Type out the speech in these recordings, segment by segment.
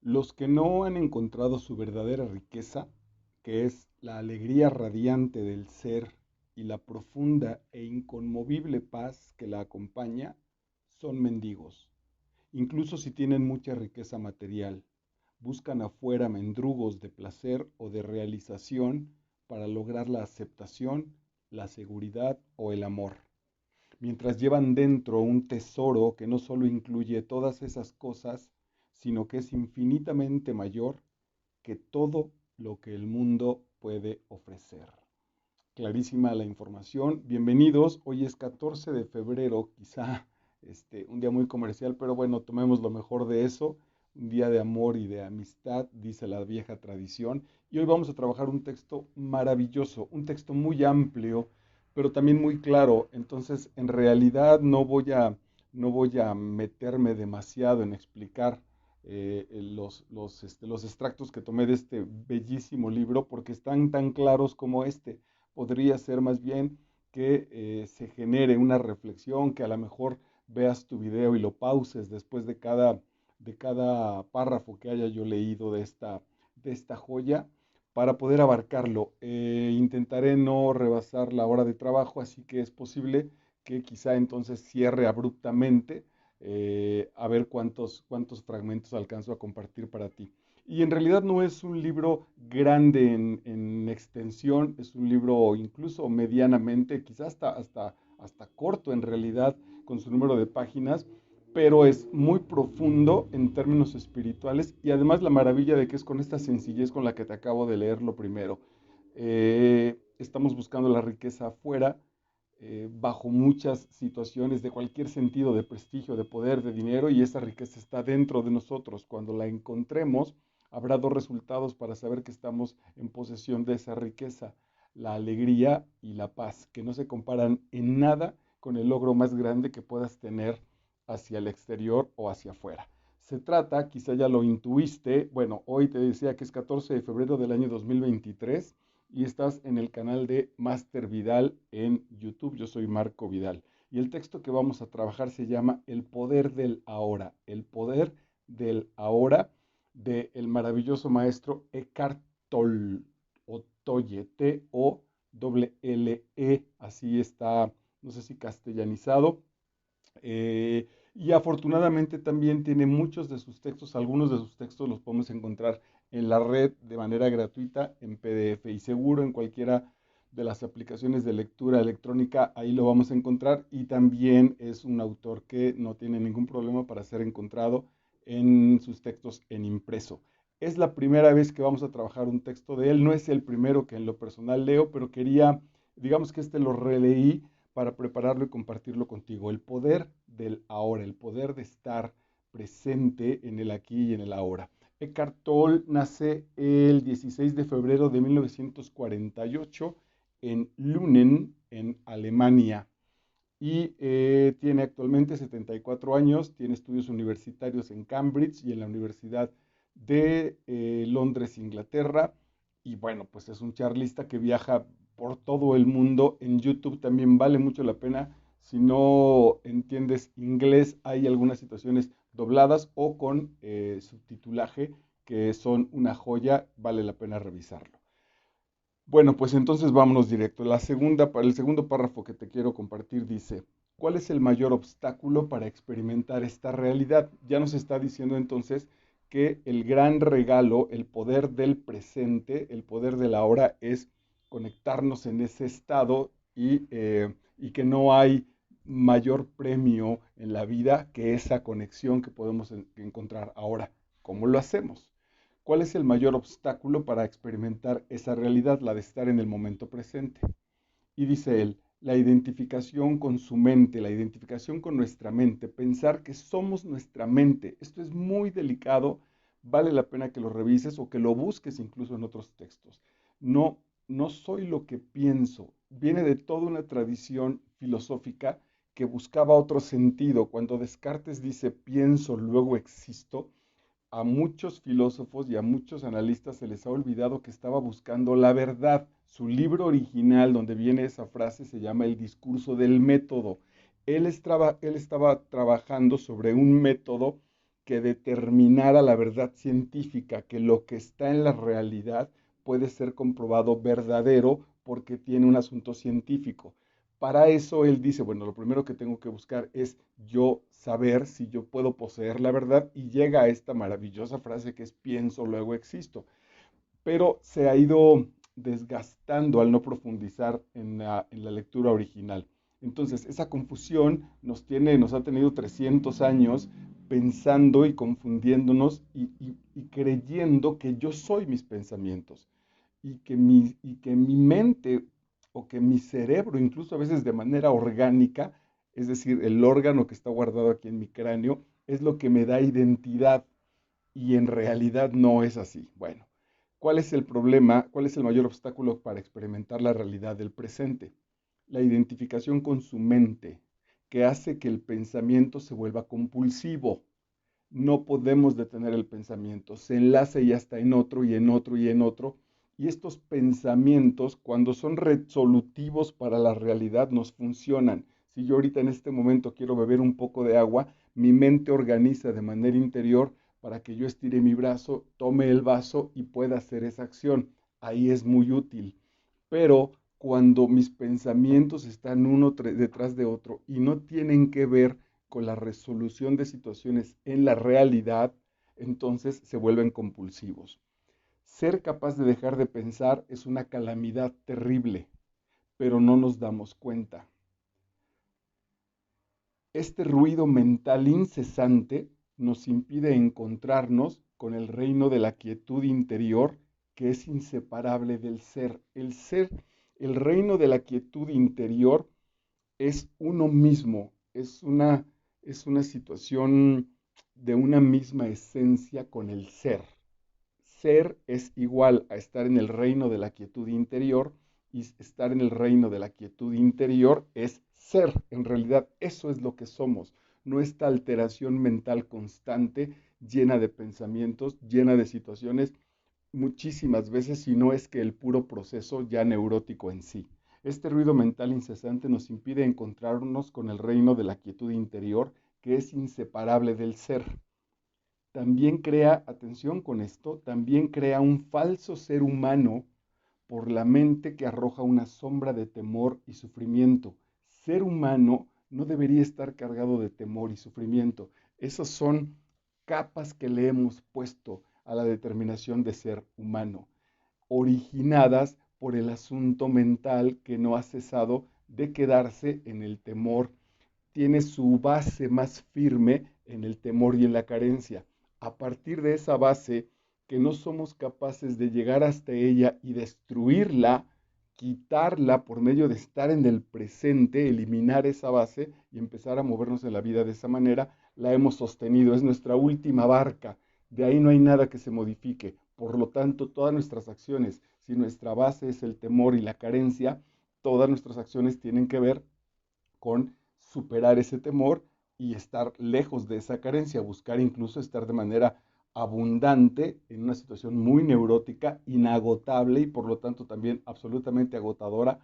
Los que no han encontrado su verdadera riqueza, que es la alegría radiante del ser y la profunda e inconmovible paz que la acompaña, son mendigos. Incluso si tienen mucha riqueza material, buscan afuera mendrugos de placer o de realización para lograr la aceptación, la seguridad o el amor, mientras llevan dentro un tesoro que no solo incluye todas esas cosas, sino que es infinitamente mayor que todo lo que el mundo puede ofrecer. Clarísima la información. Bienvenidos. Hoy es 14 de febrero, quizá un día muy comercial, pero bueno, tomemos lo mejor de eso. Un día de amor y de amistad, dice la vieja tradición. Y hoy vamos a trabajar un texto maravilloso, un texto muy amplio, pero también muy claro. Entonces, en realidad no voy a meterme demasiado en explicar los extractos que tomé de este bellísimo libro, porque están tan claros como este. Podría ser más bien que se genere una reflexión, que a lo mejor veas tu video y lo pauses después de cada párrafo que haya yo leído de esta joya para poder abarcarlo. Intentaré no rebasar la hora de trabajo, así que es posible que quizá entonces cierre abruptamente, a ver cuántos fragmentos alcanzo a compartir para ti. Y en realidad no es un libro grande en extensión, es un libro incluso medianamente, quizás hasta corto en realidad con su número de páginas, pero es muy profundo en términos espirituales y además la maravilla de que es con esta sencillez con la que te acabo de leer lo primero. Estamos buscando la riqueza afuera, bajo muchas situaciones de cualquier sentido, de prestigio, de poder, de dinero, y esa riqueza está dentro de nosotros. Cuando la encontremos, habrá dos resultados para saber que estamos en posesión de esa riqueza: la alegría y la paz, que no se comparan en nada con el logro más grande que puedas tener hacia el exterior o hacia afuera. Se trata, quizá ya lo intuiste, bueno, hoy te decía que es 14 de febrero del año 2023 y estás en el canal de Master Vidal en YouTube. Yo soy Marco Vidal. Y el texto que vamos a trabajar se llama El poder del ahora. El poder del ahora, del maravilloso maestro Eckhart Tolle, o Tolle, Tolle, así está, no sé si castellanizado. Y afortunadamente también tiene muchos de sus textos, algunos de sus textos los podemos encontrar en la red de manera gratuita en PDF, y seguro en cualquiera de las aplicaciones de lectura electrónica ahí lo vamos a encontrar, y también es un autor que no tiene ningún problema para ser encontrado en sus textos en impreso. Es la primera vez que vamos a trabajar un texto de él, no es el primero que en lo personal leo, pero quería, digamos que este lo releí para prepararlo y compartirlo contigo. El poder del ahora, el poder de estar presente en el aquí y en el ahora. Eckhart Tolle nace el 16 de febrero de 1948 en Lunen, en Alemania, y tiene actualmente 74 años, tiene estudios universitarios en Cambridge y en la Universidad de Londres, Inglaterra, y bueno, pues es un charlista que viaja por todo el mundo. En YouTube también vale mucho la pena. Si no entiendes inglés, hay algunas situaciones dobladas o con subtitulaje que son una joya, vale la pena revisarlo. Bueno, pues entonces vámonos directo. El segundo párrafo que te quiero compartir dice: ¿cuál es el mayor obstáculo para experimentar esta realidad? Ya nos está diciendo entonces que el gran regalo, el poder del presente, el poder de la hora, es conectarnos en ese estado, y que no hay mayor premio en la vida que esa conexión que podemos encontrar ahora. ¿Cómo lo hacemos? ¿Cuál es el mayor obstáculo para experimentar esa realidad, la de estar en el momento presente? Y dice él: la identificación con su mente, la identificación con nuestra mente, pensar que somos nuestra mente. Esto es muy delicado, vale la pena que lo revises o que lo busques incluso en otros textos. No, no soy lo que pienso. Viene de toda una tradición filosófica que buscaba otro sentido. Cuando Descartes dice pienso, luego existo, a muchos filósofos y a muchos analistas se les ha olvidado que estaba buscando la verdad. Su libro original, donde viene esa frase, se llama El discurso del método. Él estaba trabajando sobre un método que determinara la verdad científica, que lo que está en la realidad puede ser comprobado verdadero porque tiene un asunto científico. Para eso él dice, bueno, lo primero que tengo que buscar es yo saber si yo puedo poseer la verdad y llega a esta maravillosa frase que es pienso, luego existo. Pero se ha ido desgastando al no profundizar en la lectura original. Entonces, esa confusión nos ha tenido 300 años pensando y confundiéndonos y creyendo que yo soy mis pensamientos y que mi mente o que mi cerebro, incluso a veces de manera orgánica, es decir, el órgano que está guardado aquí en mi cráneo, es lo que me da identidad y en realidad no es así. Bueno, ¿cuál es el problema? ¿Cuál es el mayor obstáculo para experimentar la realidad del presente? La identificación con su mente, que hace que el pensamiento se vuelva compulsivo. No podemos detener el pensamiento, se enlaza y ya está en otro y en otro y en otro. Y estos pensamientos, cuando son resolutivos para la realidad, nos funcionan. Si yo ahorita en este momento quiero beber un poco de agua, mi mente organiza de manera interior para que yo estire mi brazo, tome el vaso y pueda hacer esa acción. Ahí es muy útil. Pero cuando mis pensamientos están uno detrás de otro y no tienen que ver con la resolución de situaciones en la realidad, entonces se vuelven compulsivos. Ser capaz de dejar de pensar es una calamidad terrible, pero no nos damos cuenta. Este ruido mental incesante nos impide encontrarnos con el reino de la quietud interior que es inseparable del ser. El reino de la quietud interior es uno mismo, es una situación de una misma esencia con el ser. Ser es igual a estar en el reino de la quietud interior y estar en el reino de la quietud interior es ser. En realidad eso es lo que somos, no esta alteración mental constante, llena de pensamientos, llena de situaciones, muchísimas veces, si no es que el puro proceso ya neurótico en sí. Este ruido mental incesante nos impide encontrarnos con el reino de la quietud interior, que es inseparable del ser. También crea, atención con esto, también crea un falso ser humano por la mente que arroja una sombra de temor y sufrimiento. Ser humano no debería estar cargado de temor y sufrimiento. Esas son capas que le hemos puesto a la determinación de ser humano, originadas por el asunto mental que no ha cesado de quedarse en el temor, tiene su base más firme en el temor y en la carencia. A partir de esa base, que no somos capaces de llegar hasta ella y destruirla, quitarla por medio de estar en el presente, eliminar esa base y empezar a movernos en la vida de esa manera, la hemos sostenido, es nuestra última barca. De ahí no hay nada que se modifique. Por lo tanto, todas nuestras acciones, si nuestra base es el temor y la carencia, todas nuestras acciones tienen que ver con superar ese temor y estar lejos de esa carencia, buscar incluso estar de manera abundante en una situación muy neurótica, inagotable y por lo tanto también absolutamente agotadora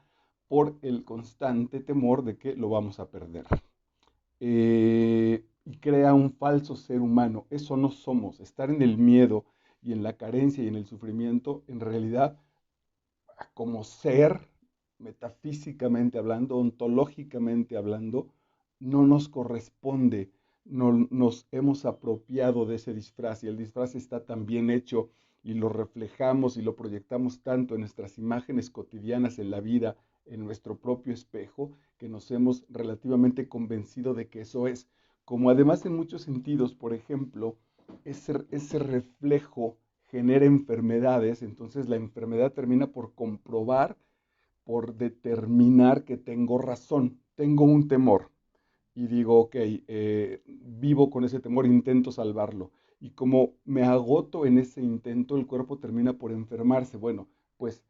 por el constante temor de que lo vamos a perder. Y crea un falso ser humano. Eso no somos. Estar en el miedo y en la carencia y en el sufrimiento, en realidad, como ser, metafísicamente hablando, ontológicamente hablando, no nos corresponde. No, nos hemos apropiado de ese disfraz y el disfraz está tan bien hecho y lo reflejamos y lo proyectamos tanto en nuestras imágenes cotidianas en la vida, en nuestro propio espejo, que nos hemos relativamente convencido de que eso es. Como además en muchos sentidos, por ejemplo, ese reflejo genera enfermedades, entonces la enfermedad termina por comprobar, por determinar que tengo razón, tengo un temor y digo, ok, vivo con ese temor, intento salvarlo. Y como me agoto en ese intento, el cuerpo termina por enfermarse. Bueno, pues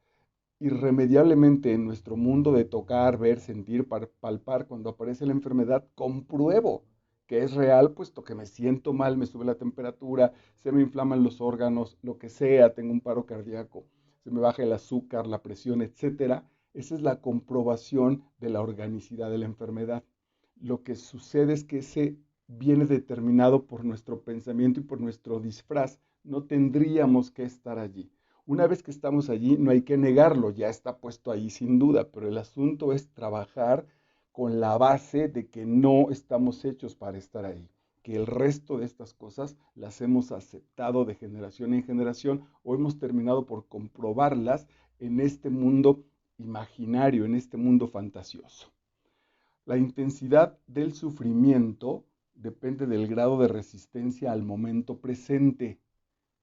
irremediablemente en nuestro mundo de tocar, ver, sentir, palpar, cuando aparece la enfermedad, compruebo que es real, puesto que me siento mal, me sube la temperatura, se me inflaman los órganos, lo que sea, tengo un paro cardíaco, se me baja el azúcar, la presión, etcétera. Esa es la comprobación de la organicidad de la enfermedad. Lo que sucede es que viene determinado por nuestro pensamiento y por nuestro disfraz. No tendríamos que estar allí. Una vez que estamos allí, no hay que negarlo, ya está puesto ahí sin duda, pero el asunto es trabajar con la base de que no estamos hechos para estar ahí, que el resto de estas cosas las hemos aceptado de generación en generación o hemos terminado por comprobarlas en este mundo imaginario, en este mundo fantasioso. La intensidad del sufrimiento depende del grado de resistencia al momento presente.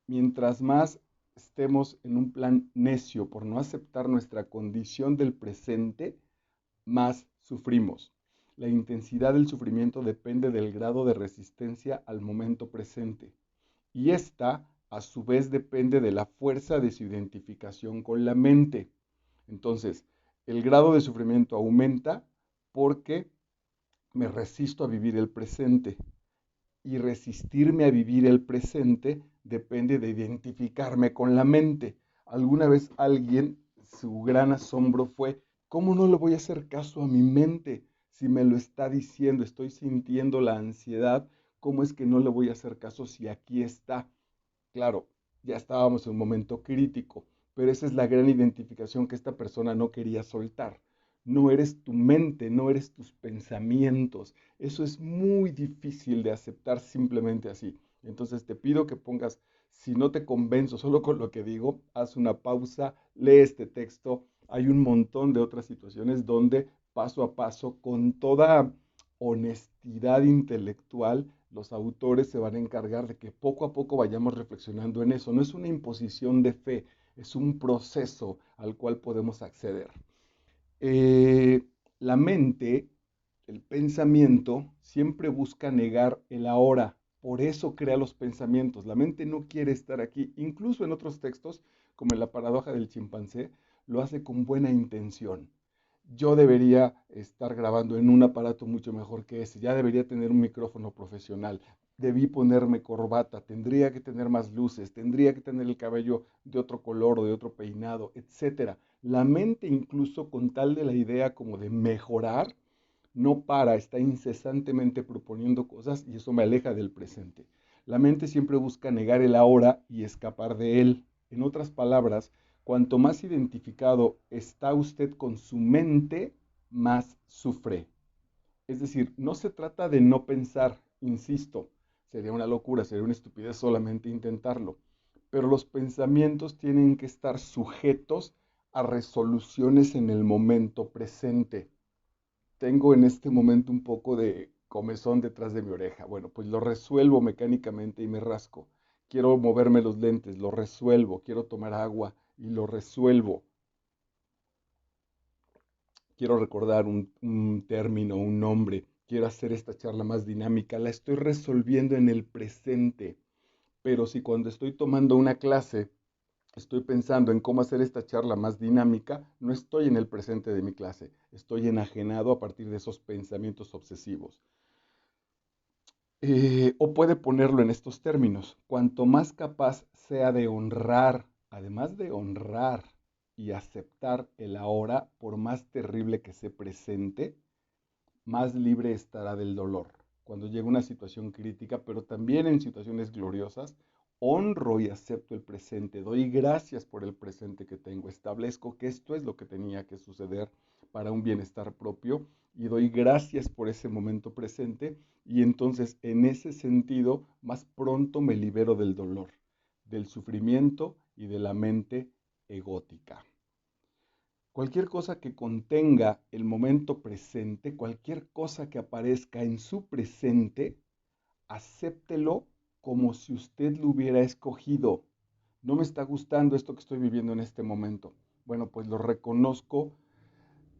Mientras más estemos en un plan necio por no aceptar nuestra condición del presente, más sufrimos. La intensidad del sufrimiento depende del grado de resistencia al momento presente. Y esta, a su vez, depende de la fuerza de su identificación con la mente. Entonces, el grado de sufrimiento aumenta porque me resisto a vivir el presente. Y resistirme a vivir el presente depende de identificarme con la mente. Alguna vez alguien, su gran asombro fue, ¿cómo no le voy a hacer caso a mi mente? Si me lo está diciendo, estoy sintiendo la ansiedad, ¿cómo es que no le voy a hacer caso si aquí está? Claro, ya estábamos en un momento crítico, pero esa es la gran identificación que esta persona no quería soltar. No eres tu mente, no eres tus pensamientos. Eso es muy difícil de aceptar simplemente así. Entonces te pido que pongas, si no te convenzo solo con lo que digo, haz una pausa, lee este texto. Hay un montón de otras situaciones donde paso a paso, con toda honestidad intelectual, los autores se van a encargar de que poco a poco vayamos reflexionando en eso. No es una imposición de fe, es un proceso al cual podemos acceder. Eh, la mente, el pensamiento, siempre busca negar el ahora. Por eso crea los pensamientos. La mente no quiere estar aquí. Incluso en otros textos, como en la paradoja del chimpancé, lo hace con buena intención. Yo debería estar grabando en un aparato mucho mejor que ese. Ya debería tener un micrófono profesional. Debí ponerme corbata. Tendría que tener más luces. Tendría que tener el cabello de otro color o de otro peinado, etcétera. La mente, incluso con tal de la idea como de mejorar, no para, está incesantemente proponiendo cosas y eso me aleja del presente. La mente siempre busca negar el ahora y escapar de él. En otras palabras, cuanto más identificado está usted con su mente, más sufre. Es decir, no se trata de no pensar, insisto, sería una locura, sería una estupidez solamente intentarlo, pero los pensamientos tienen que estar sujetos a resoluciones en el momento presente. Tengo en este momento un poco de comezón detrás de mi oreja. Bueno, pues lo resuelvo mecánicamente y me rasco. Quiero moverme los lentes, lo resuelvo. Quiero tomar agua y lo resuelvo. Quiero recordar un término, un nombre. Quiero hacer esta charla más dinámica. La estoy resolviendo en el presente. Pero si cuando estoy tomando una clase estoy pensando en cómo hacer esta charla más dinámica, no estoy en el presente de mi clase, estoy enajenado a partir de esos pensamientos obsesivos. O puede ponerlo en estos términos, cuanto más capaz sea de honrar, además de honrar y aceptar el ahora, por más terrible que se presente, más libre estará del dolor. Cuando llega una situación crítica, pero también en situaciones gloriosas, honro y acepto el presente, doy gracias por el presente que tengo, establezco que esto es lo que tenía que suceder para un bienestar propio y doy gracias por ese momento presente y entonces en ese sentido más pronto me libero del dolor, del sufrimiento y de la mente egótica. Cualquier cosa que contenga el momento presente, cualquier cosa que aparezca en su presente, acéptelo como si usted lo hubiera escogido. No me está gustando esto que estoy viviendo en este momento. Bueno, pues lo reconozco.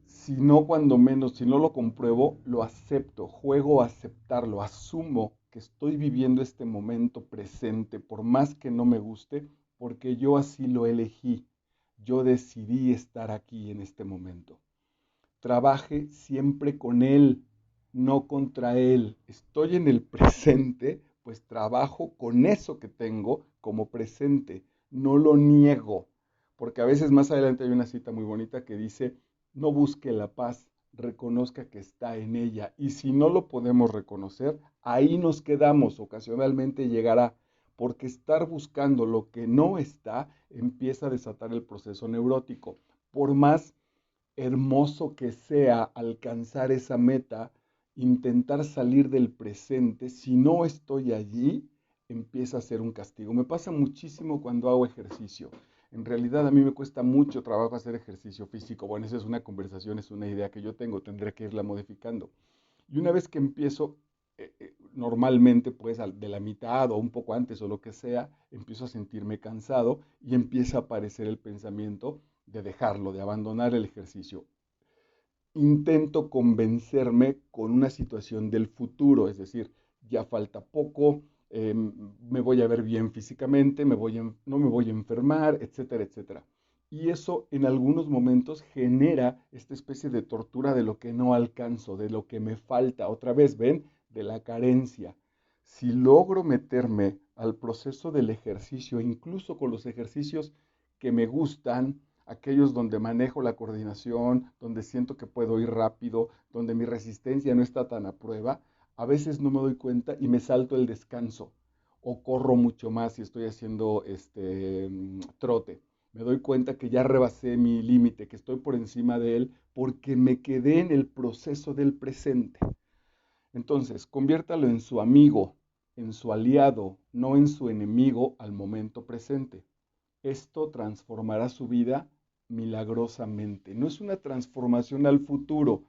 Si no, cuando menos, si no lo compruebo, lo acepto, juego a aceptarlo, asumo que estoy viviendo este momento presente, por más que no me guste, porque yo así lo elegí. Yo decidí estar aquí en este momento. Trabaje siempre con él, no contra él. Estoy en el presente, pues trabajo con eso que tengo como presente. No lo niego, porque a veces más adelante hay una cita muy bonita que dice, no busque la paz, reconozca que está en ella. Y si no lo podemos reconocer, ahí nos quedamos. Ocasionalmente llegará, porque estar buscando lo que no está empieza a desatar el proceso neurótico. Por más hermoso que sea alcanzar esa meta, intentar salir del presente, si no estoy allí, empieza a ser un castigo. Me pasa muchísimo cuando hago ejercicio. En realidad a mí me cuesta mucho trabajo hacer ejercicio físico. Bueno, esa es una conversación, es una idea que yo tengo, tendré que irla modificando. Y una vez que empiezo, normalmente pues de la mitad o un poco antes o lo que sea, empiezo a sentirme cansado y empieza a aparecer el pensamiento de dejarlo, de abandonar el ejercicio. Intento convencerme con una situación del futuro, es decir, ya falta poco, me voy a ver bien físicamente, no me voy a enfermar, etcétera, etcétera. Y eso en algunos momentos genera esta especie de tortura de lo que no alcanzo, de lo que me falta. Otra vez, ven, de la carencia. Si logro meterme al proceso del ejercicio, incluso con los ejercicios que me gustan, aquellos donde manejo la coordinación, donde siento que puedo ir rápido, donde mi resistencia no está tan a prueba, a veces no me doy cuenta y me salto el descanso o corro mucho más si estoy haciendo trote. Me doy cuenta que ya rebasé mi límite, que estoy por encima de él porque me quedé en el proceso del presente. Entonces, conviértalo en su amigo, en su aliado, no en su enemigo al momento presente. Esto transformará su vida milagrosamente. No es una transformación al futuro.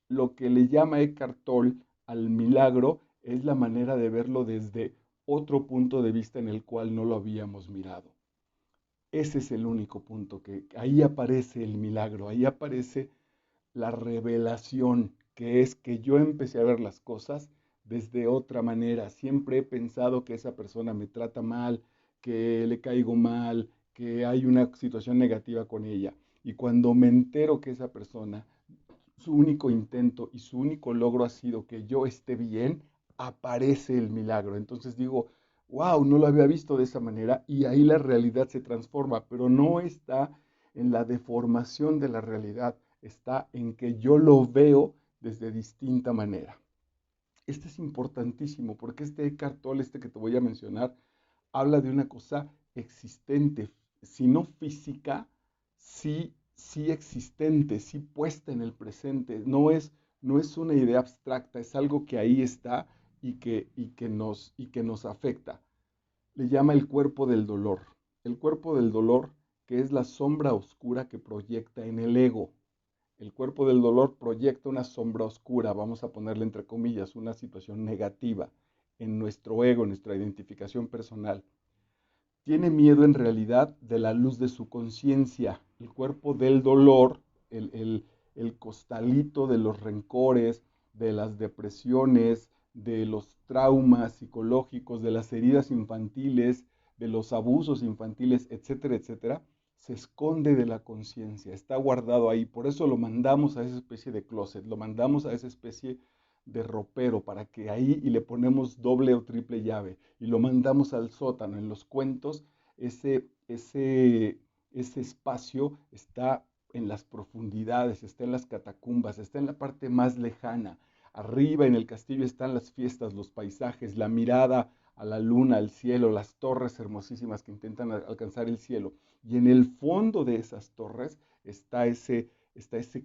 Lo que le llama Eckhart Tolle al milagro es la manera de verlo desde otro punto de vista en el cual no lo habíamos mirado. Ese es el único punto, que ahí aparece el milagro, ahí aparece la revelación, que es que yo empecé a ver las cosas desde otra manera. Siempre he pensado que esa persona me trata mal, que le caigo mal, que hay una situación negativa con ella. Y cuando me entero que esa persona, su único intento y su único logro ha sido que yo esté bien, aparece el milagro. Entonces digo, wow, no lo había visto de esa manera y ahí la realidad se transforma, pero no está en la deformación de la realidad, está en que yo lo veo desde distinta manera. Este es importantísimo porque este Eckhart Tolle, este que te voy a mencionar, habla de una cosa existente, si no física, sí existente, sí puesta en el presente. No es una idea abstracta, es algo que ahí está y que nos afecta. Le llama el cuerpo del dolor. El cuerpo del dolor, que es la sombra oscura que proyecta en el ego. El cuerpo del dolor proyecta una sombra oscura, vamos a ponerle entre comillas, una situación negativa en nuestro ego, en nuestra identificación personal. Tiene miedo en realidad de la luz de su conciencia. El cuerpo del dolor, el costalito de los rencores, de las depresiones, de los traumas psicológicos, de las heridas infantiles, de los abusos infantiles, etcétera, etcétera, se esconde de la conciencia, está guardado ahí. Por eso lo mandamos a esa especie de closet, lo mandamos a esa especie de ropero para que ahí y le ponemos doble o triple llave y lo mandamos al sótano. En los cuentos, ese espacio está en las profundidades, está en las catacumbas, está en la parte más lejana. Arriba en el castillo están las fiestas, los paisajes, la mirada a la luna, al cielo, las torres hermosísimas que intentan alcanzar el cielo. Y en el fondo de esas torres está ese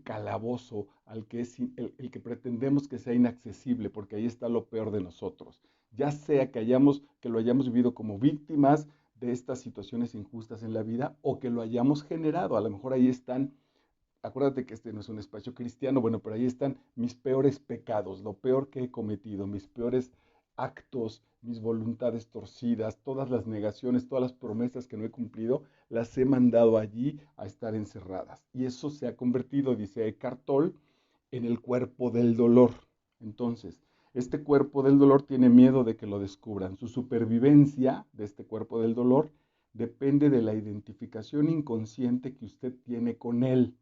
calabozo al que es el que pretendemos que sea inaccesible, porque ahí está lo peor de nosotros. Ya sea que lo hayamos vivido como víctimas de estas situaciones injustas en la vida o que lo hayamos generado. A lo mejor ahí están, acuérdate que este no es un espacio cristiano, bueno, pero ahí están mis peores pecados, lo peor que he cometido, mis peores actos, mis voluntades torcidas, todas las negaciones, todas las promesas que no he cumplido, las he mandado allí a estar encerradas. Y eso se ha convertido, dice Eckhart Tolle, en el cuerpo del dolor. Entonces, este cuerpo del dolor tiene miedo de que lo descubran. Su supervivencia de este cuerpo del dolor depende de la identificación inconsciente que usted tiene con él.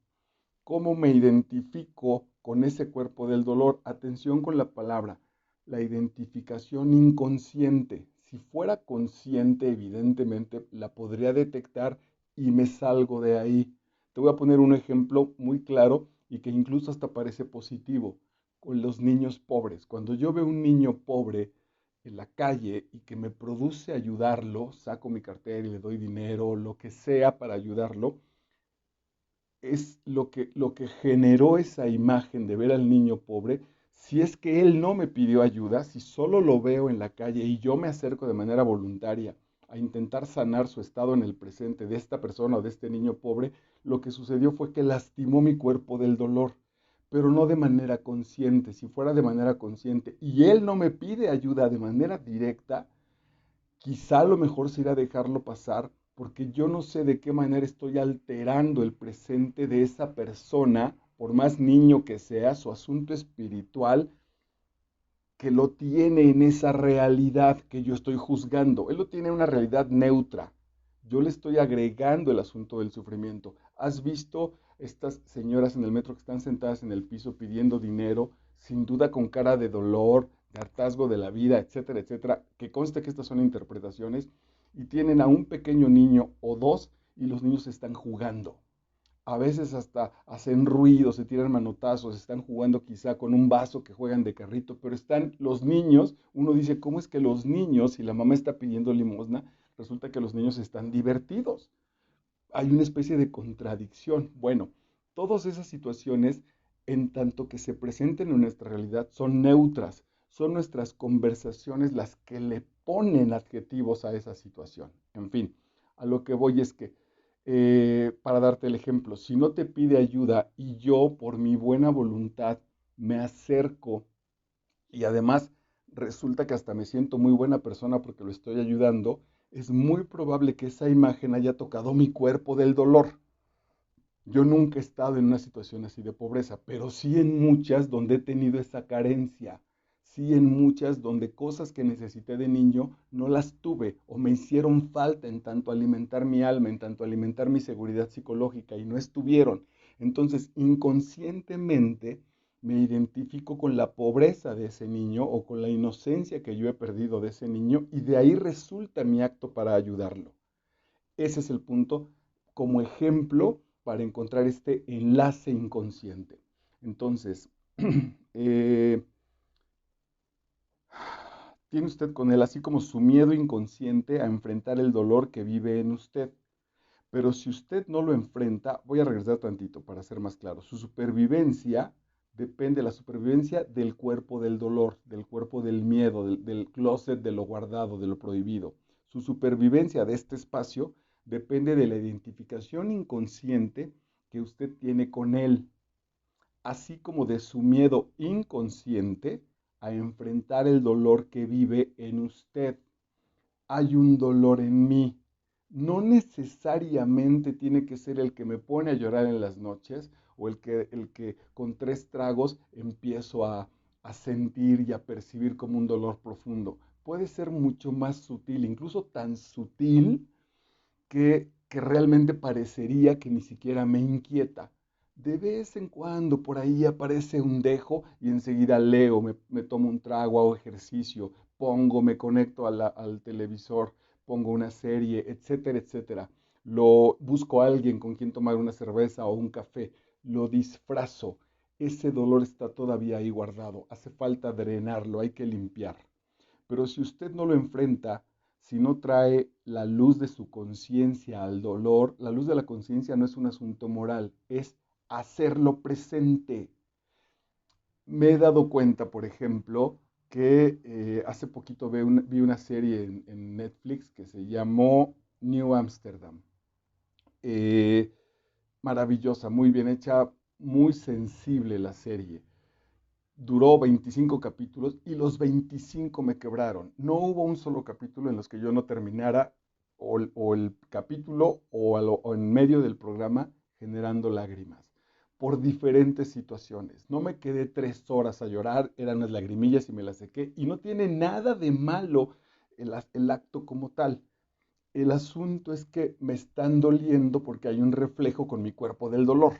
¿Cómo me identifico con ese cuerpo del dolor? Atención con la palabra, la identificación inconsciente. Si fuera consciente, evidentemente la podría detectar y me salgo de ahí. Te voy a poner un ejemplo muy claro y que incluso hasta parece positivo con los niños pobres. Cuando yo veo un niño pobre en la calle y que me produce ayudarlo, saco mi cartera y le doy dinero, lo que sea para ayudarlo, es lo que generó esa imagen de ver al niño pobre. Si es que él no me pidió ayuda, si solo lo veo en la calle y yo me acerco de manera voluntaria a intentar sanar su estado en el presente de esta persona o de este niño pobre, lo que sucedió fue que lastimó mi cuerpo del dolor, pero no de manera consciente. Si fuera de manera consciente y él no me pide ayuda de manera directa, quizá lo mejor será dejarlo pasar porque yo no sé de qué manera estoy alterando el presente de esa persona, por más niño que sea, su asunto espiritual, que lo tiene en esa realidad que yo estoy juzgando. Él lo tiene en una realidad neutra. Yo le estoy agregando el asunto del sufrimiento. ¿Has visto estas señoras en el metro que están sentadas en el piso pidiendo dinero, sin duda con cara de dolor, de hartazgo de la vida, etcétera, etcétera? Que conste que estas son interpretaciones y tienen a un pequeño niño o dos y los niños están jugando. A veces hasta hacen ruido, se tiran manotazos, están jugando quizá con un vaso que juegan de carrito, pero están los niños, uno dice, ¿cómo es que los niños, si la mamá está pidiendo limosna, resulta que los niños están divertidos? Hay una especie de contradicción. Bueno, todas esas situaciones, en tanto que se presenten en nuestra realidad, son neutras, son nuestras conversaciones las que le ponen adjetivos a esa situación. En fin, a lo que voy es que, para darte el ejemplo, si no te pide ayuda y yo por mi buena voluntad me acerco y además resulta que hasta me siento muy buena persona porque lo estoy ayudando, es muy probable que esa imagen haya tocado mi cuerpo del dolor. Yo nunca he estado en una situación así de pobreza, pero sí en muchas donde he tenido esa carencia, sí en muchas donde cosas que necesité de niño no las tuve o me hicieron falta en tanto alimentar mi alma, en tanto alimentar mi seguridad psicológica y no estuvieron. Entonces, inconscientemente me identifico con la pobreza de ese niño o con la inocencia que yo he perdido de ese niño y de ahí resulta mi acto para ayudarlo. Ese es el punto como ejemplo para encontrar este enlace inconsciente. Entonces, eh, tiene usted con él así como su miedo inconsciente a enfrentar el dolor que vive en usted. Pero si usted no lo enfrenta, voy a regresar tantito para ser más claro. Su supervivencia depende de la supervivencia del cuerpo del dolor, del cuerpo del miedo, del closet de lo guardado, de lo prohibido. Su supervivencia de este espacio depende de la identificación inconsciente que usted tiene con él, así como de su miedo inconsciente a enfrentar el dolor que vive en usted. Hay un dolor en mí. No necesariamente tiene que ser el que me pone a llorar en las noches o el que con 3 tragos empiezo a sentir y a percibir como un dolor profundo. Puede ser mucho más sutil, incluso tan sutil que realmente parecería que ni siquiera me inquieta. De vez en cuando por ahí aparece un dejo y enseguida leo, me tomo un trago, hago ejercicio, me conecto al televisor, pongo una serie, etcétera, etcétera. Busco a alguien con quien tomar una cerveza o un café, lo disfrazo. Ese dolor está todavía ahí guardado, hace falta drenarlo, hay que limpiar. Pero si usted no lo enfrenta, si no trae la luz de su conciencia al dolor, la luz de la conciencia no es un asunto moral, es hacerlo presente. Me he dado cuenta, por ejemplo, que hace poquito vi una serie en Netflix que se llamó New Amsterdam. Eh, Maravillosa, muy bien hecha, muy sensible la serie. Duró 25 capítulos y los 25 me quebraron. No hubo un solo capítulo en los que yo no terminara o el capítulo o en medio del programa generando lágrimas por diferentes situaciones. No me quedé 3 horas a llorar, eran las lagrimillas y me las sequé y no tiene nada de malo el acto como tal. El asunto es que me están doliendo porque hay un reflejo con mi cuerpo del dolor,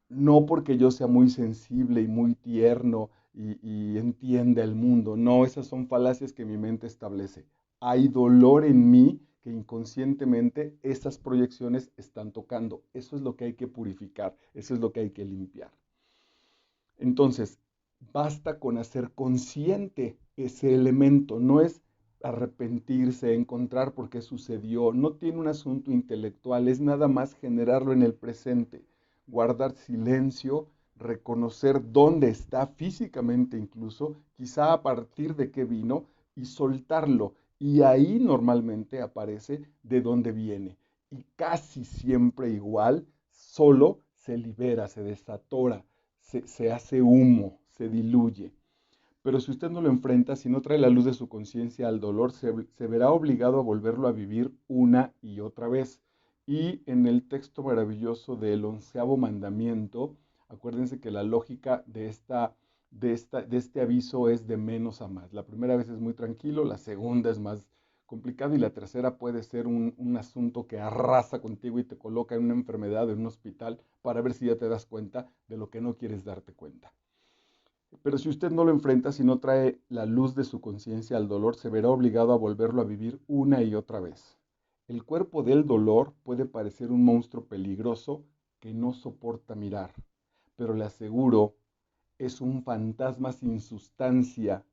no porque yo sea muy sensible y muy tierno y entienda el mundo. No, esas son falacias que mi mente establece. Hay dolor en mí que inconscientemente esas proyecciones están tocando. Eso es lo que hay que purificar, eso es lo que hay que limpiar. Entonces, basta con hacer consciente ese elemento, no es arrepentirse, encontrar por qué sucedió, no tiene un asunto intelectual, es nada más generarlo en el presente, guardar silencio, reconocer dónde está físicamente incluso, quizá a partir de qué vino, y soltarlo. Y ahí normalmente aparece de dónde viene. Y casi siempre igual, solo se libera, se desatora, se hace humo, se diluye. Pero si usted no lo enfrenta, si no trae la luz de su conciencia al dolor, se verá obligado a volverlo a vivir una y otra vez. Y en el texto maravilloso del 11.º mandamiento, acuérdense que la lógica de este aviso es de menos a más. La primera vez es muy tranquilo, la segunda es más complicado y la tercera puede ser un asunto que arrasa contigo y te coloca en una enfermedad, en un hospital, para ver si ya te das cuenta de lo que no quieres darte cuenta. Pero si usted no lo enfrenta, si no trae la luz de su conciencia al dolor, se verá obligado a volverlo a vivir una y otra vez. El cuerpo del dolor puede parecer un monstruo peligroso que no soporta mirar, pero le aseguro, es un fantasma sin sustancia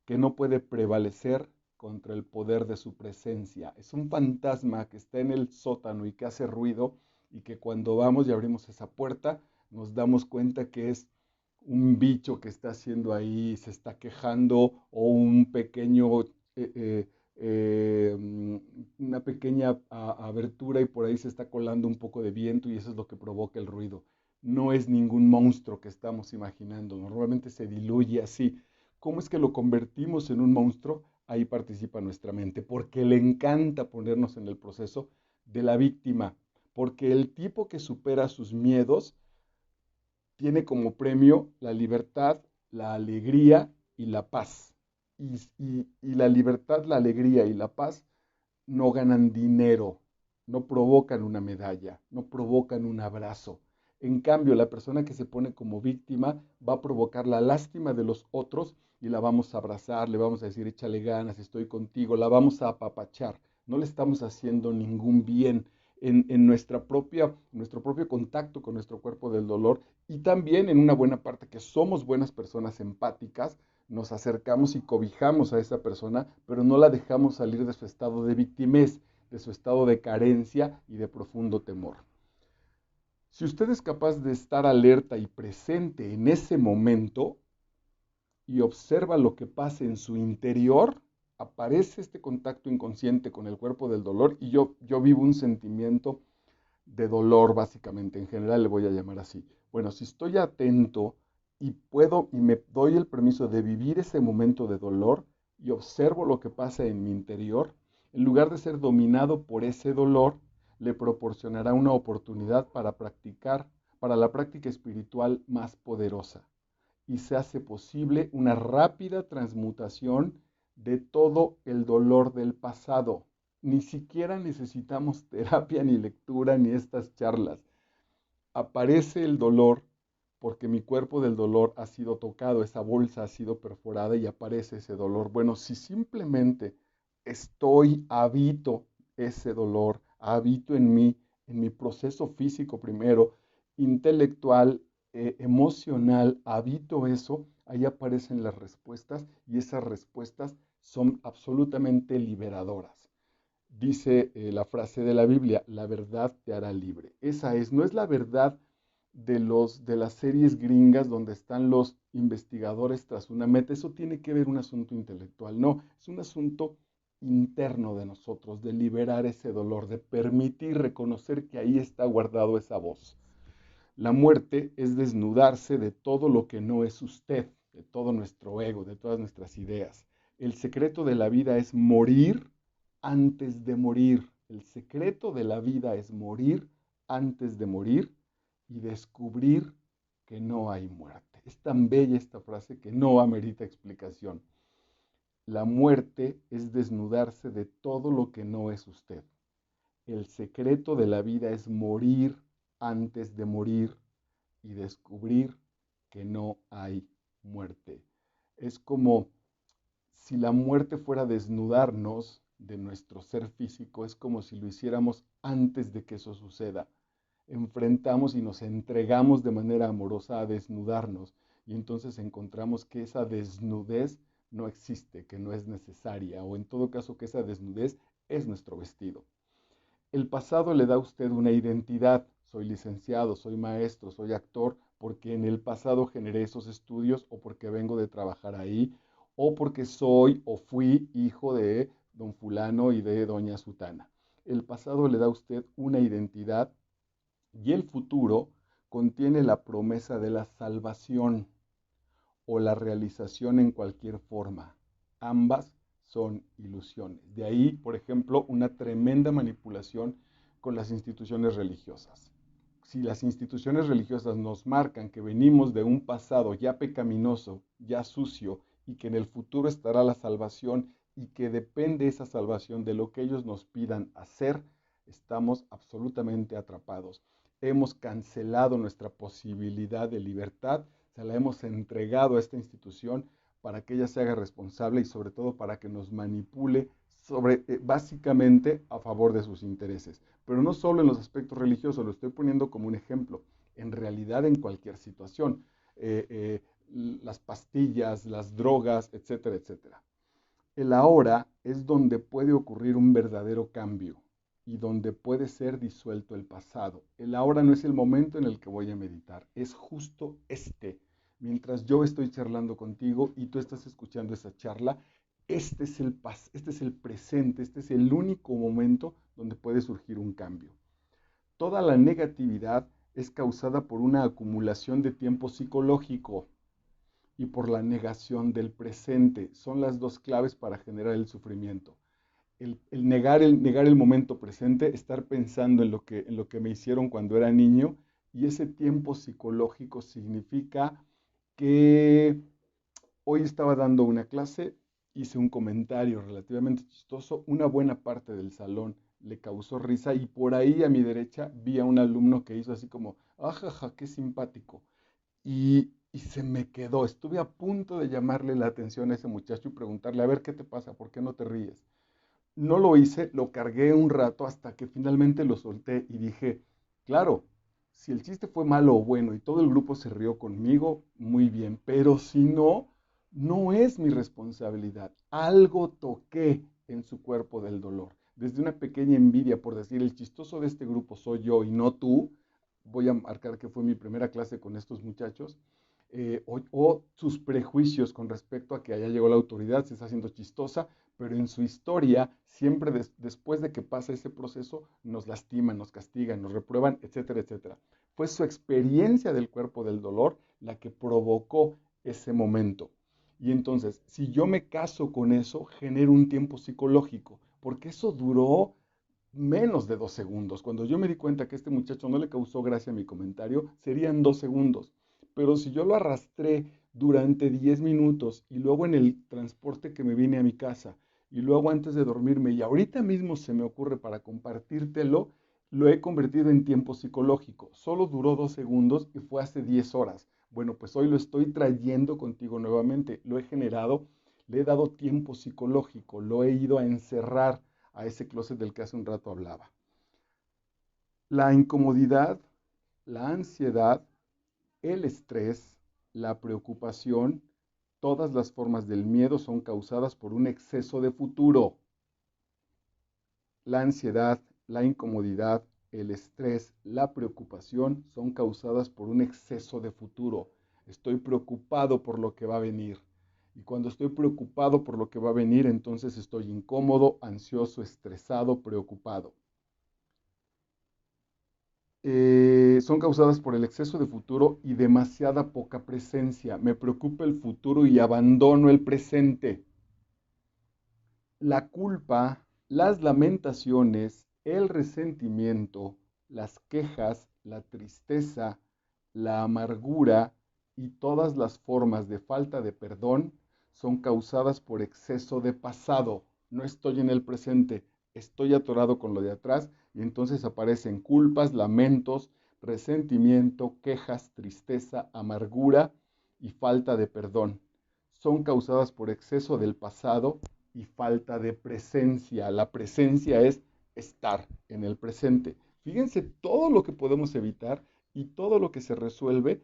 que no puede prevalecer contra el poder de su presencia. Es un fantasma que está en el sótano y que hace ruido y que cuando vamos y abrimos esa puerta nos damos cuenta que es un bicho que está haciendo ahí, se está quejando, o un pequeño, una pequeña abertura y por ahí se está colando un poco de viento y eso es lo que provoca el ruido. No es ningún monstruo que estamos imaginando, normalmente se diluye así. ¿Cómo es que lo convertimos en un monstruo? Ahí participa nuestra mente, porque le encanta ponernos en el proceso de la víctima, porque el tipo que supera sus miedos tiene como premio la libertad, la alegría y la paz. Y la libertad, la alegría y la paz no ganan dinero, no provocan una medalla, no provocan un abrazo. En cambio, la persona que se pone como víctima va a provocar la lástima de los otros y la vamos a abrazar, le vamos a decir, échale ganas, estoy contigo, la vamos a apapachar. No le estamos haciendo ningún bien en nuestro propio contacto con nuestro cuerpo del dolor y también en una buena parte que somos buenas personas empáticas, nos acercamos y cobijamos a esa persona, pero no la dejamos salir de su estado de victimez, de su estado de carencia y de profundo temor. Si usted es capaz de estar alerta y presente en ese momento y observa lo que pasa en su interior, aparece este contacto inconsciente con el cuerpo del dolor y yo vivo un sentimiento de dolor básicamente, en general le voy a llamar así. Bueno, si estoy atento y puedo y me doy el permiso de vivir ese momento de dolor y observo lo que pasa en mi interior, en lugar de ser dominado por ese dolor, le proporcionará una oportunidad para la práctica espiritual más poderosa y se hace posible una rápida transmutación de todo el dolor del pasado. Ni siquiera necesitamos terapia, ni lectura, ni estas charlas. Aparece el dolor porque mi cuerpo del dolor ha sido tocado, esa bolsa ha sido perforada y aparece ese dolor. Bueno, si simplemente habito ese dolor, habito en mi proceso físico primero, intelectual, emocional, habito eso, ahí aparecen las respuestas y esas respuestas son absolutamente liberadoras. Dice la frase de la Biblia, la verdad te hará libre. Esa es, no es la verdad de las series gringas donde están los investigadores tras una meta. Eso tiene que ver un asunto intelectual. No, es un asunto interno de nosotros, de liberar ese dolor, de permitir reconocer que ahí está guardado esa voz. La muerte es desnudarse de todo lo que no es usted, de todo nuestro ego, de todas nuestras ideas. El secreto de la vida es morir antes de morir. El secreto de la vida es morir antes de morir y descubrir que no hay muerte. Es tan bella esta frase que no amerita explicación. La muerte es desnudarse de todo lo que no es usted. El secreto de la vida es morir antes de morir y descubrir que no hay muerte. Es como si la muerte fuera desnudarnos de nuestro ser físico, es como si lo hiciéramos antes de que eso suceda. Enfrentamos y nos entregamos de manera amorosa a desnudarnos y entonces encontramos que esa desnudez no existe, que no es necesaria, o en todo caso que esa desnudez es nuestro vestido. El pasado le da a usted una identidad. Soy licenciado, soy maestro, soy actor, porque en el pasado generé esos estudios o porque vengo de trabajar ahí, o porque soy o fui hijo de don fulano y de doña sutana. El pasado le da a usted una identidad y el futuro contiene la promesa de la salvación o la realización en cualquier forma. Ambas son ilusiones. De ahí, por ejemplo, una tremenda manipulación con las instituciones religiosas. Si las instituciones religiosas nos marcan que venimos de un pasado ya pecaminoso, ya sucio, y que en el futuro estará la salvación y que depende esa salvación de lo que ellos nos pidan hacer, estamos absolutamente atrapados. Hemos cancelado nuestra posibilidad de libertad, se la hemos entregado a esta institución para que ella se haga responsable y sobre todo para que nos manipule básicamente a favor de sus intereses. Pero no solo en los aspectos religiosos, lo estoy poniendo como un ejemplo, en realidad en cualquier situación. Las pastillas, las drogas, etcétera, etcétera. El ahora es donde puede ocurrir un verdadero cambio y donde puede ser disuelto el pasado. El ahora no es el momento en el que voy a meditar, es justo este. Mientras yo estoy charlando contigo y tú estás escuchando esa charla, este es el presente, este es el único momento donde puede surgir un cambio. Toda la negatividad es causada por una acumulación de tiempo psicológico y por la negación del presente. Son las dos claves para generar el sufrimiento. Negar el momento presente, estar pensando en lo que me hicieron cuando era niño, y ese tiempo psicológico significa que hoy estaba dando una clase, hice un comentario relativamente chistoso, una buena parte del salón le causó risa y por ahí a mi derecha vi a un alumno que hizo así como, ajaja, qué simpático. Y se me quedó, estuve a punto de llamarle la atención a ese muchacho y preguntarle, a ver, ¿qué te pasa? ¿Por qué no te ríes? No lo hice, lo cargué un rato hasta que finalmente lo solté y dije, claro, si el chiste fue malo o bueno y todo el grupo se rió conmigo, muy bien, pero si no, no es mi responsabilidad. Algo toqué en su cuerpo del dolor. Desde una pequeña envidia por decir, el chistoso de este grupo soy yo y no tú, voy a marcar que fue mi primera clase con estos muchachos, o sus prejuicios con respecto a que allá llegó la autoridad, se está haciendo chistosa, pero en su historia, siempre después de que pasa ese proceso, nos lastiman, nos castigan, nos reprueban, etcétera, etcétera. Fue su experiencia del cuerpo del dolor la que provocó ese momento. Y entonces, si yo me caso con eso, genero un tiempo psicológico, porque eso duró menos de 2 segundos. Cuando yo me di cuenta que a este muchacho no le causó gracia mi comentario, serían 2 segundos. Pero si yo lo arrastré durante 10 minutos y luego en el transporte que me vine a mi casa y luego antes de dormirme y ahorita mismo se me ocurre para compartírtelo, lo he convertido en tiempo psicológico. Solo duró 2 segundos y fue hace 10 horas. Bueno, pues hoy lo estoy trayendo contigo nuevamente. Lo he generado, le he dado tiempo psicológico, lo he ido a encerrar a ese closet del que hace un rato hablaba. La incomodidad, la ansiedad, el estrés, la preocupación, todas las formas del miedo son causadas por un exceso de futuro. La ansiedad, la incomodidad, el estrés, la preocupación son causadas por un exceso de futuro. Estoy preocupado por lo que va a venir. Y cuando estoy preocupado por lo que va a venir, entonces estoy incómodo, ansioso, estresado, preocupado. Son causadas por el exceso de futuro y demasiada poca presencia. Me preocupa el futuro y abandono el presente. La culpa, las lamentaciones, el resentimiento, las quejas, la tristeza, la amargura y todas las formas de falta de perdón son causadas por exceso de pasado. No estoy en el presente, estoy atorado con lo de atrás y entonces aparecen culpas, lamentos, resentimiento, quejas, tristeza, amargura y falta de perdón. Son causadas por exceso del pasado y falta de presencia. La presencia es estar en el presente. Fíjense todo lo que podemos evitar y todo lo que se resuelve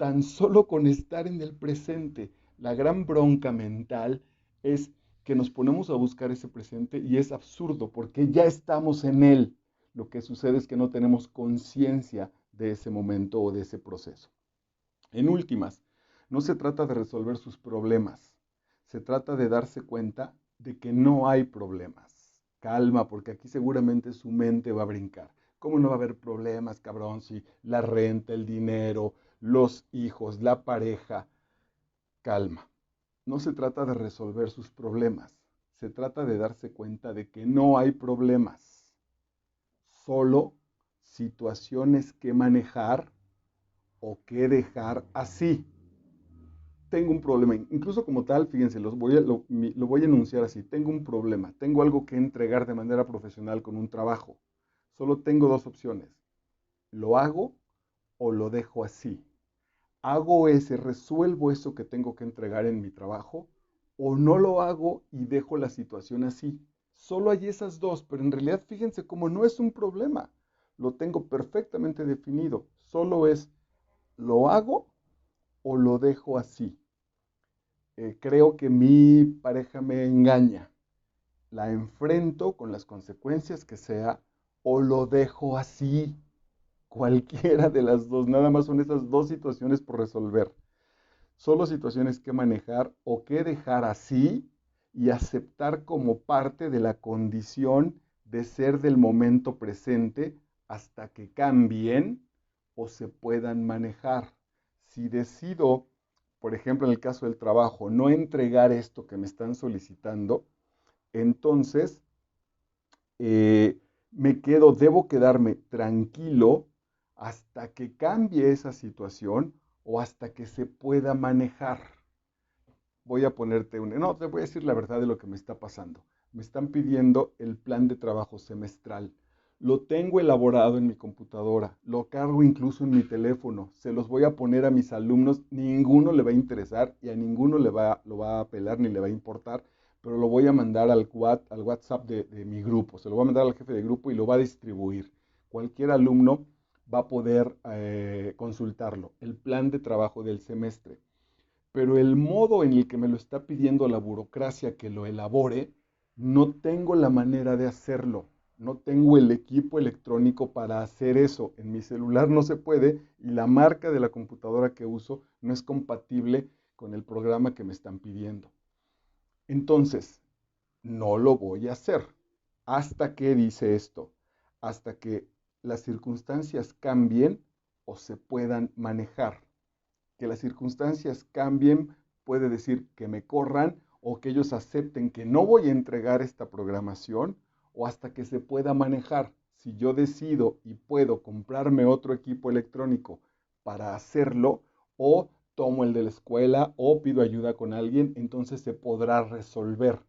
tan solo con estar en el presente. La gran bronca mental es que nos ponemos a buscar ese presente y es absurdo porque ya estamos en él. Lo que sucede es que no tenemos conciencia de ese momento o de ese proceso. En últimas, no se trata de resolver sus problemas, se trata de darse cuenta de que no hay problemas. Calma, porque aquí seguramente su mente va a brincar. ¿Cómo no va a haber problemas, cabrón? Si la renta, el dinero, los hijos, la pareja. Calma. No se trata de resolver sus problemas, se trata de darse cuenta de que no hay problemas, solo situaciones que manejar o que dejar así. Tengo un problema, incluso como tal, fíjense, lo voy a enunciar así, tengo un problema, tengo algo que entregar de manera profesional con un trabajo, solo tengo dos opciones, lo hago o lo dejo así. Hago ese, resuelvo eso que tengo que entregar en mi trabajo, o no lo hago y dejo la situación así. Solo hay esas dos, pero en realidad fíjense cómo no es un problema. Lo tengo perfectamente definido. Solo es, ¿lo hago o lo dejo así? Creo que mi pareja me engaña. La enfrento con las consecuencias que sea o lo dejo así. Cualquiera de las dos, nada más son esas dos situaciones por resolver. Solo situaciones que manejar o que dejar así y aceptar como parte de la condición de ser del momento presente hasta que cambien o se puedan manejar. Si decido, por ejemplo, en el caso del trabajo, no entregar esto que me están solicitando, entonces me quedo, debo quedarme tranquilo hasta que cambie esa situación o hasta que se pueda manejar. Voy a ponerte un... No, te voy a decir la verdad de lo que me está pasando. Me están pidiendo el plan de trabajo semestral. Lo tengo elaborado en mi computadora, lo cargo incluso en mi teléfono, se los voy a poner a mis alumnos, ninguno le va a interesar y a ninguno lo va a apelar ni le va a importar, pero lo voy a mandar al WhatsApp de mi grupo, se lo voy a mandar al jefe de grupo y lo va a distribuir. Cualquier alumno va a poder consultarlo, el plan de trabajo del semestre. Pero el modo en el que me lo está pidiendo la burocracia que lo elabore, no tengo la manera de hacerlo. No tengo el equipo electrónico para hacer eso. En mi celular no se puede y la marca de la computadora que uso no es compatible con el programa que me están pidiendo. Entonces, no lo voy a hacer. ¿Hasta que dice esto? Hasta que las circunstancias cambien o se puedan manejar. Que las circunstancias cambien puede decir que me corran o que ellos acepten que no voy a entregar esta programación o hasta que se pueda manejar. Si yo decido y puedo comprarme otro equipo electrónico para hacerlo o tomo el de la escuela o pido ayuda con alguien, entonces se podrá resolver.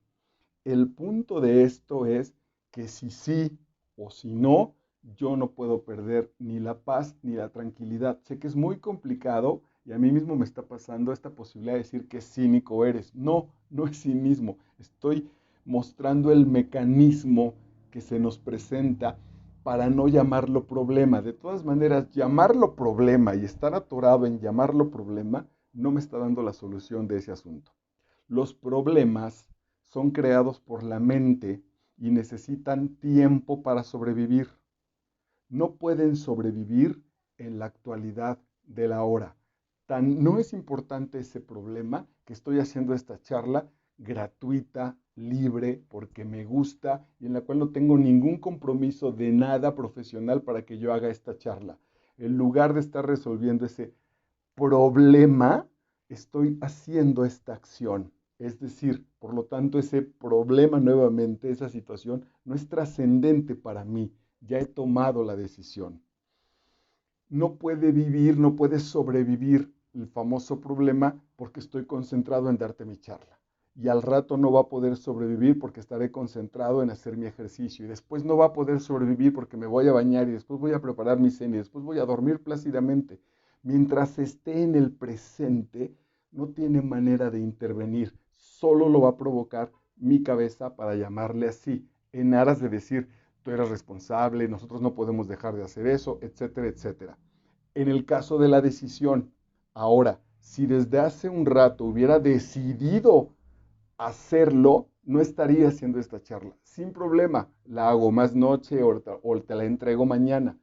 El punto de esto es que si sí o si no, yo no puedo perder ni la paz ni la tranquilidad. Sé que es muy complicado y a mí mismo me está pasando esta posibilidad de decir que cínico eres. No, no es cinismo. Estoy mostrando el mecanismo que se nos presenta para no llamarlo problema. De todas maneras, llamarlo problema y estar atorado en llamarlo problema no me está dando la solución de ese asunto. Los problemas son creados por la mente y necesitan tiempo para sobrevivir. No pueden sobrevivir en la actualidad de la hora. Tan no es importante ese problema que estoy haciendo esta charla gratuita, libre, porque me gusta y en la cual no tengo ningún compromiso de nada profesional para que yo haga esta charla. En lugar de estar resolviendo ese problema, estoy haciendo esta acción. Es decir, por lo tanto, ese problema nuevamente, esa situación, no es trascendente para mí. Ya he tomado la decisión. No puede vivir, no puede sobrevivir el famoso problema porque estoy concentrado en darte mi charla. Y al rato no va a poder sobrevivir porque estaré concentrado en hacer mi ejercicio. Y después no va a poder sobrevivir porque me voy a bañar y después voy a preparar mi cena y después voy a dormir plácidamente. Mientras esté en el presente, no tiene manera de intervenir. Solo lo va a provocar mi cabeza para llamarle así, en aras de decir, tú eres responsable, nosotros no podemos dejar de hacer eso, etcétera, etcétera. En el caso de la decisión, Ahora, si desde hace un rato hubiera decidido hacerlo, no estaría haciendo esta charla. Sin problema, la hago más noche o te la entrego mañana.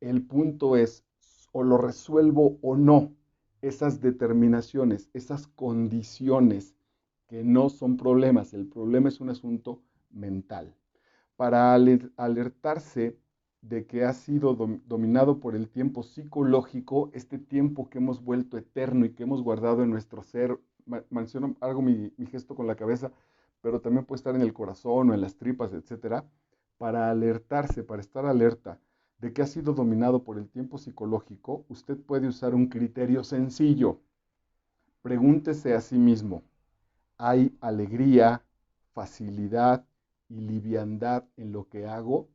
El punto es, o lo resuelvo o no. Esas determinaciones, esas condiciones que no son problemas. El problema es un asunto mental. Para alertarse de que ha sido dominado por el tiempo psicológico, este tiempo que hemos vuelto eterno y que hemos guardado en nuestro ser, menciono, hago mi gesto con la cabeza, pero también puede estar en el corazón o en las tripas, etcétera, para alertarse, para estar alerta de que ha sido dominado por el tiempo psicológico, usted puede usar un criterio sencillo. Pregúntese a sí mismo, ¿hay alegría, facilidad y liviandad en lo que hago?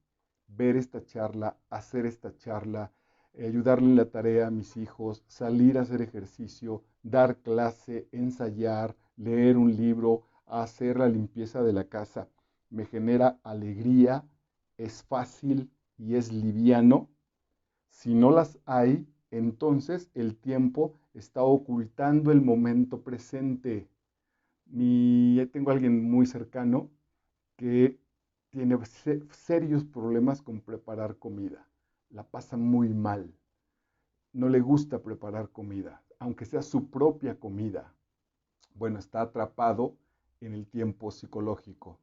Ver esta charla, hacer esta charla, ayudarle en la tarea a mis hijos, salir a hacer ejercicio, dar clase, ensayar, leer un libro, hacer la limpieza de la casa. Me genera alegría, es fácil y es liviano. Si no las hay, entonces el tiempo está ocultando el momento presente. Tengo a alguien muy cercano que tiene serios problemas con preparar comida. La pasa muy mal. No le gusta preparar comida, aunque sea su propia comida. Bueno, está atrapado en el tiempo psicológico.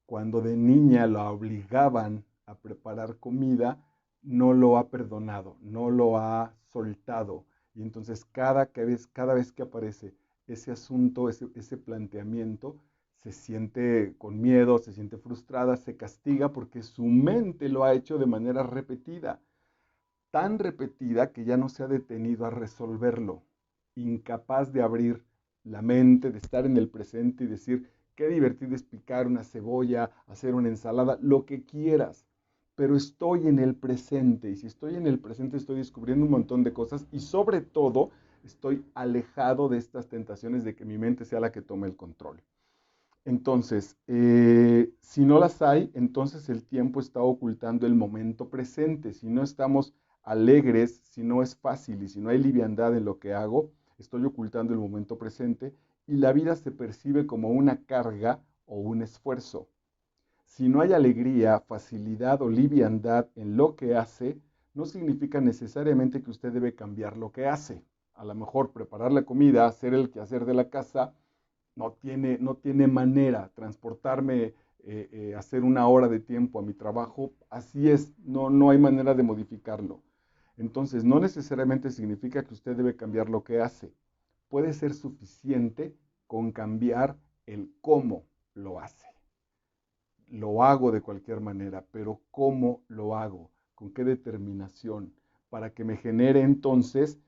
Cuando de niña la obligaban a preparar comida, no lo ha perdonado, no lo ha soltado. Y entonces cada vez que aparece ese asunto, ese planteamiento, se siente con miedo, se siente frustrada, se castiga porque su mente lo ha hecho de manera repetida, tan repetida que ya no se ha detenido a resolverlo, incapaz de abrir la mente, de estar en el presente y decir, qué divertido es picar una cebolla, hacer una ensalada, lo que quieras, pero estoy en el presente y si estoy en el presente estoy descubriendo un montón de cosas y sobre todo estoy alejado de estas tentaciones de que mi mente sea la que tome el control. Entonces, si no las hay, entonces el tiempo está ocultando el momento presente. Si no estamos alegres, si no es fácil y si no hay liviandad en lo que hago, estoy ocultando el momento presente y la vida se percibe como una carga o un esfuerzo. Si no hay alegría, facilidad o liviandad en lo que hace, no significa necesariamente que usted debe cambiar lo que hace. A lo mejor preparar la comida, hacer el quehacer de la casa, no tiene manera. Transportarme, hacer una hora de tiempo a mi trabajo, así es, no hay manera de modificarlo. Entonces, no necesariamente significa que usted debe cambiar lo que hace. Puede ser suficiente con cambiar el cómo lo hace. Lo hago de cualquier manera, pero ¿cómo lo hago? ¿Con qué determinación? Para que me genere entonces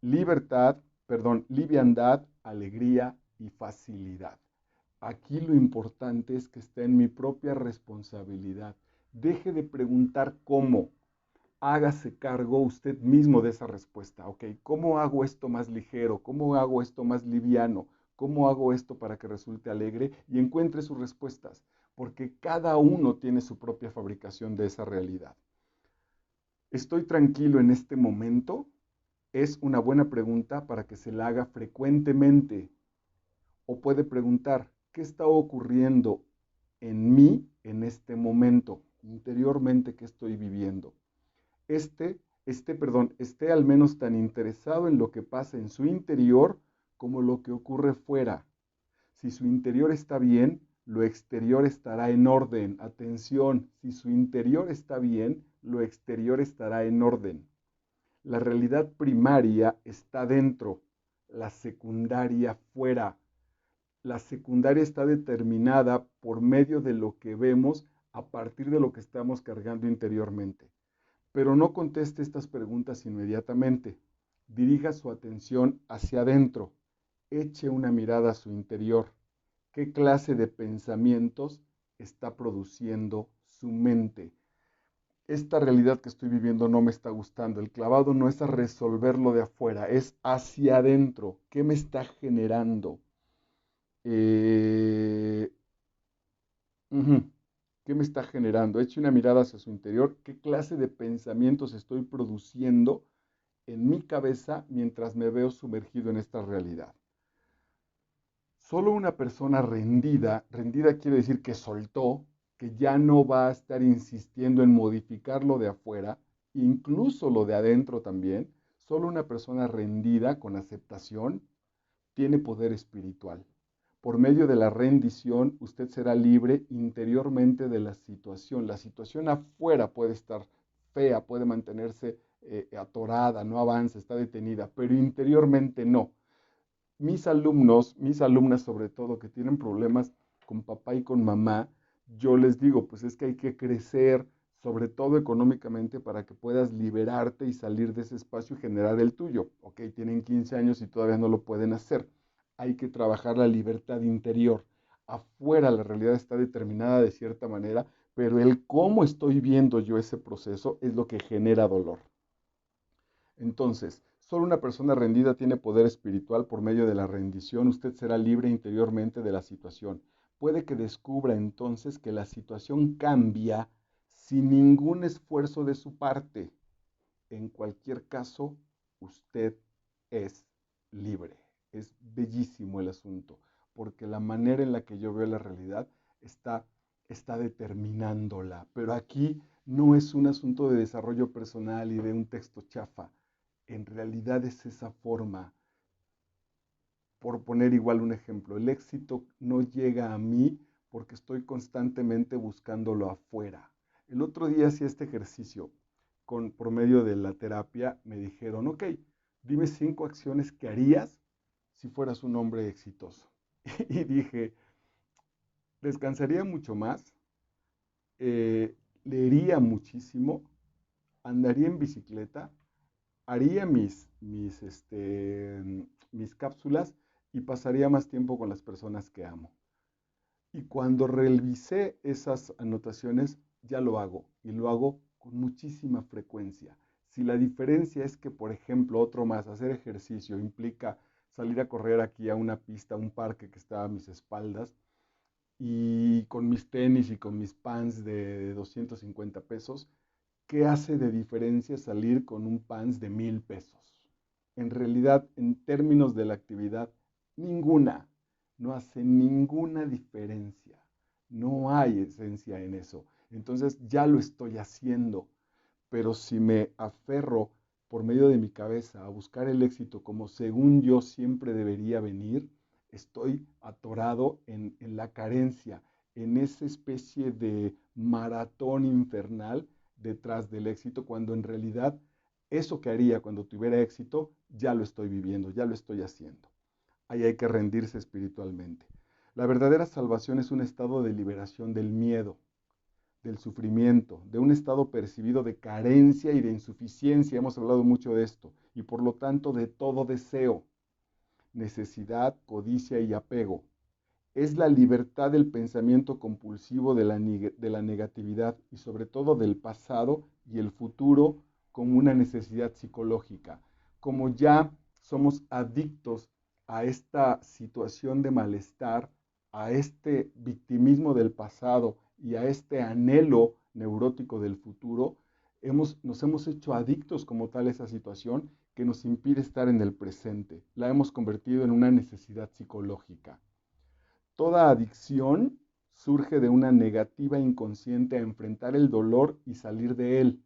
libertad, perdón, liviandad, alegría y facilidad. Aquí lo importante es que está en mi propia responsabilidad. Deje de preguntar cómo. Hágase cargo usted mismo de esa respuesta. Ok, ¿cómo hago esto más ligero? ¿Cómo hago esto más liviano? ¿Cómo hago esto para que resulte alegre? Y encuentre sus respuestas, porque cada uno tiene su propia fabricación de esa realidad. ¿Estoy tranquilo en este momento? Es una buena pregunta para que se la haga frecuentemente. O puede preguntar, ¿qué está ocurriendo en mí en este momento? Interiormente, ¿qué estoy viviendo? Esté al menos tan interesado en lo que pasa en su interior como lo que ocurre fuera. Si su interior está bien, lo exterior estará en orden. Atención, si su interior está bien, lo exterior estará en orden. La realidad primaria está dentro, la secundaria fuera. La secundaria está determinada por medio de lo que vemos a partir de lo que estamos cargando interiormente. Pero no conteste estas preguntas inmediatamente. Dirija su atención hacia adentro. Eche una mirada a su interior. ¿Qué clase de pensamientos está produciendo su mente? Esta realidad que estoy viviendo no me está gustando. El clavado no es a resolverlo de afuera, es hacia adentro. ¿Qué me está generando? Eh, ujú. ¿Qué me está generando? Eche una mirada hacia su interior. ¿Qué clase de pensamientos estoy produciendo en mi cabeza mientras me veo sumergido en esta realidad. Solo una persona rendida, rendida quiere decir que soltó, que ya no va a estar insistiendo en modificar lo de afuera, incluso lo de adentro también, solo una persona rendida con aceptación tiene poder espiritual. Por medio de la rendición, usted será libre interiormente de la situación. La situación afuera puede estar fea, puede mantenerse atorada, no avanza, está detenida, pero interiormente no. Mis alumnos, mis alumnas sobre todo, que tienen problemas con papá y con mamá, yo les digo, pues es que hay que crecer, sobre todo económicamente, para que puedas liberarte y salir de ese espacio y generar el tuyo. Ok, tienen 15 años y todavía no lo pueden hacer. Hay que trabajar la libertad interior. Afuera la realidad está determinada de cierta manera, pero el cómo estoy viendo yo ese proceso es lo que genera dolor. Entonces, solo una persona rendida tiene poder espiritual. Por medio de la rendición, usted será libre interiormente de la situación. Puede que descubra entonces que la situación cambia sin ningún esfuerzo de su parte. En cualquier caso, usted es libre. Es bellísimo el asunto, porque la manera en la que yo veo la realidad está, está determinándola. Pero aquí no es un asunto de desarrollo personal y de un texto chafa. En realidad es esa forma. Por poner igual un ejemplo, el éxito no llega a mí porque estoy constantemente buscándolo afuera. El otro día hacía este ejercicio por medio de la terapia. Me dijeron, ok, dime 5 acciones que harías si fueras un hombre exitoso. Y dije, descansaría mucho más, leería muchísimo, andaría en bicicleta, haría mis cápsulas y pasaría más tiempo con las personas que amo. Y cuando revisé esas anotaciones, ya lo hago y lo hago con muchísima frecuencia. Si la diferencia es que, por ejemplo, otro más, hacer ejercicio implica salir a correr aquí a una pista, a un parque que está a mis espaldas, y con mis tenis y con mis pants de 250 pesos, ¿qué hace de diferencia salir con un pants de 1000 pesos? En realidad, en términos de la actividad, ninguna. No hace ninguna diferencia. No hay esencia en eso. Entonces ya lo estoy haciendo. Pero si me aferro por medio de mi cabeza a buscar el éxito como según yo siempre debería venir, estoy atorado en la carencia, en esa especie de maratón infernal detrás del éxito, cuando en realidad eso que haría cuando tuviera éxito, ya lo estoy viviendo, ya lo estoy haciendo. Ahí hay que rendirse espiritualmente. La verdadera salvación es un estado de liberación del miedo, del sufrimiento, de un estado percibido de carencia y de insuficiencia. Hemos hablado mucho de esto. Y por lo tanto de todo deseo, necesidad, codicia y apego. Es la libertad del pensamiento compulsivo de la negatividad y sobre todo del pasado y el futuro como una necesidad psicológica. Como ya somos adictos a esta situación de malestar, a este victimismo del pasado y a este anhelo neurótico del futuro, nos hemos hecho adictos como tal a esa situación que nos impide estar en el presente. La hemos convertido en una necesidad psicológica. Toda adicción surge de una negativa inconsciente a enfrentar el dolor y salir de él.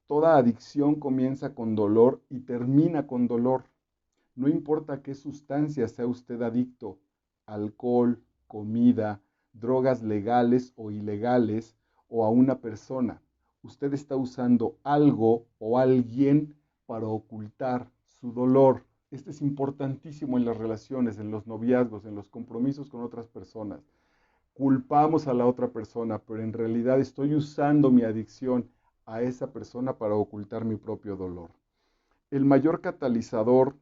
Toda adicción comienza con dolor y termina con dolor. No importa a qué sustancia sea usted adicto, alcohol, comida, drogas legales o ilegales, o a una persona. Usted está usando algo o alguien para ocultar su dolor. Este es importantísimo en las relaciones, en los noviazgos, en los compromisos con otras personas. Culpamos a la otra persona, pero en realidad estoy usando mi adicción a esa persona para ocultar mi propio dolor. El mayor catalizador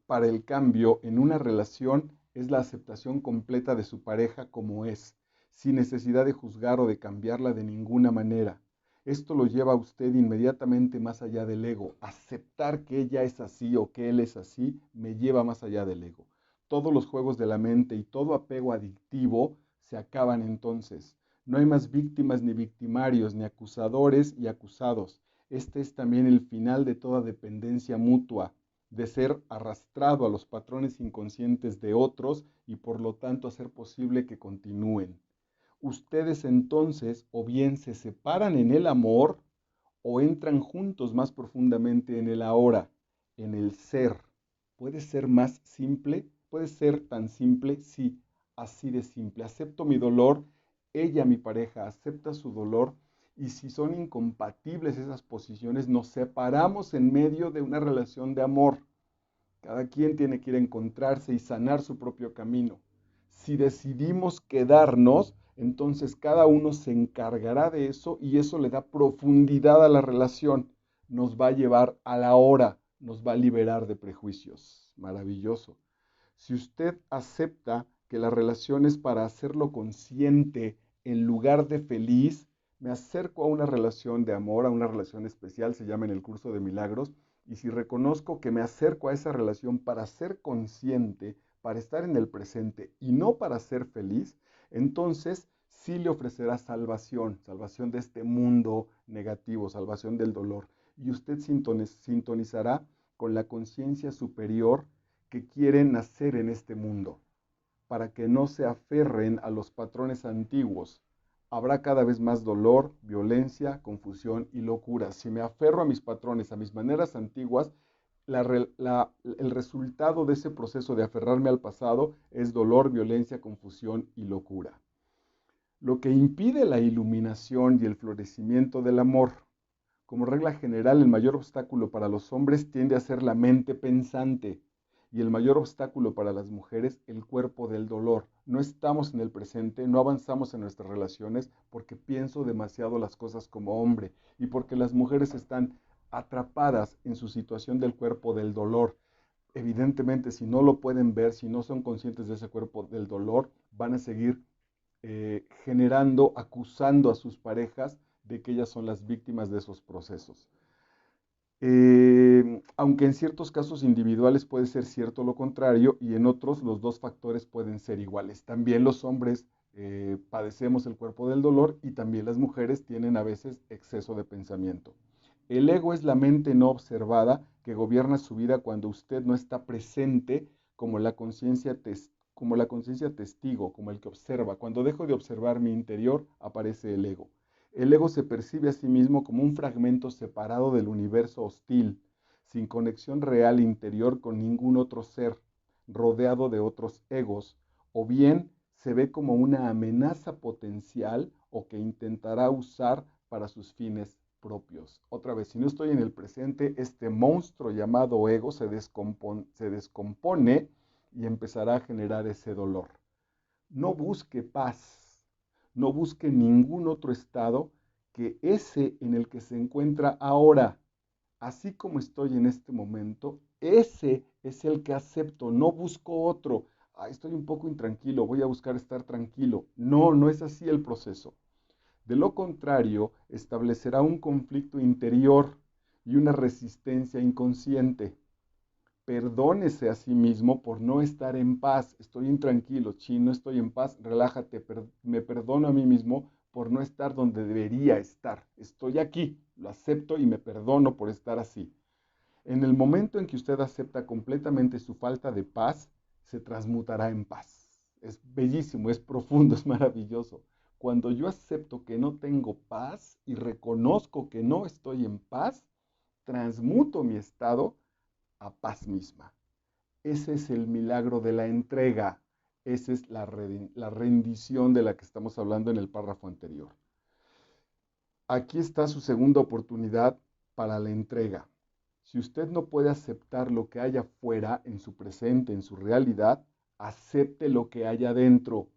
para el cambio en una relación es la aceptación completa de su pareja como es, sin necesidad de juzgar o de cambiarla de ninguna manera. Esto lo lleva a usted inmediatamente más allá del ego. Aceptar que ella es así o que él es así me lleva más allá del ego. Todos los juegos de la mente y todo apego adictivo se acaban entonces. No hay más víctimas ni victimarios, ni acusadores y acusados. Este es también el final de toda dependencia mutua, de ser arrastrado a los patrones inconscientes de otros y por lo tanto hacer posible que continúen. Ustedes entonces o bien se separan en el amor o entran juntos más profundamente en el ahora, en el ser. ¿Puede ser más simple? ¿Puede ser tan simple? Sí, así de simple. Acepto mi dolor, ella, mi pareja, acepta su dolor y si son incompatibles esas posiciones, nos separamos en medio de una relación de amor. Cada quien tiene que ir a encontrarse y sanar su propio camino. Si decidimos quedarnos, entonces cada uno se encargará de eso y eso le da profundidad a la relación. Nos va a llevar a la hora, nos va a liberar de prejuicios. Maravilloso. Si usted acepta que la relación es para hacerlo consciente en lugar de feliz, me acerco a una relación de amor, a una relación especial, se llama en el curso de milagros, y si reconozco que me acerco a esa relación para ser consciente, para estar en el presente y no para ser feliz, entonces sí le ofrecerá salvación, salvación de este mundo negativo, salvación del dolor. Y usted sintonizará con la conciencia superior que quieren nacer en este mundo, para que no se aferren a los patrones antiguos. Habrá cada vez más dolor, violencia, confusión y locura. Si me aferro a mis patrones, a mis maneras antiguas, el resultado de ese proceso de aferrarme al pasado es dolor, violencia, confusión y locura. Lo que impide la iluminación y el florecimiento del amor. Como regla general, el mayor obstáculo para los hombres tiende a ser la mente pensante y el mayor obstáculo para las mujeres, el cuerpo del dolor. No estamos en el presente, no avanzamos en nuestras relaciones porque pienso demasiado las cosas como hombre y porque las mujeres están atrapadas en su situación del cuerpo del dolor. Evidentemente, si no lo pueden ver, si no son conscientes de ese cuerpo del dolor, van a seguir generando, acusando a sus parejas de que ellas son las víctimas de esos procesos. Aunque en ciertos casos individuales puede ser cierto lo contrario y en otros los dos factores pueden ser iguales. También los hombres padecemos el cuerpo del dolor y también las mujeres tienen a veces exceso de pensamiento. El ego es la mente no observada que gobierna su vida cuando usted no está presente como la conciencia testigo, como el que observa. Cuando dejo de observar mi interior, aparece el ego. El ego se percibe a sí mismo como un fragmento separado del universo hostil, sin conexión real interior con ningún otro ser, rodeado de otros egos, o bien se ve como una amenaza potencial o que intentará usar para sus fines propios. Otra vez, si no estoy en el presente, este monstruo llamado ego se descompone y empezará a generar ese dolor. No busque paz, no busque ningún otro estado que ese en el que se encuentra ahora. Así como estoy en este momento, ese es el que acepto, no busco otro. Estoy un poco intranquilo, voy a buscar estar tranquilo. No, no es así el proceso. De lo contrario, establecerá un conflicto interior y una resistencia inconsciente. Perdónese a sí mismo por no estar en paz. Estoy intranquilo, no estoy en paz, relájate. Me perdono a mí mismo por no estar donde debería estar. Estoy aquí, lo acepto y me perdono por estar así. En el momento en que usted acepta completamente su falta de paz, se transmutará en paz. Es bellísimo, es profundo, es maravilloso. Cuando yo acepto que no tengo paz y reconozco que no estoy en paz, transmuto mi estado a paz misma. Ese es el milagro de la entrega. Esa es la rendición de la que estamos hablando en el párrafo anterior. Aquí está su segunda oportunidad para la entrega. Si usted no puede aceptar lo que hay afuera, en su presente, en su realidad, acepte lo que hay adentro.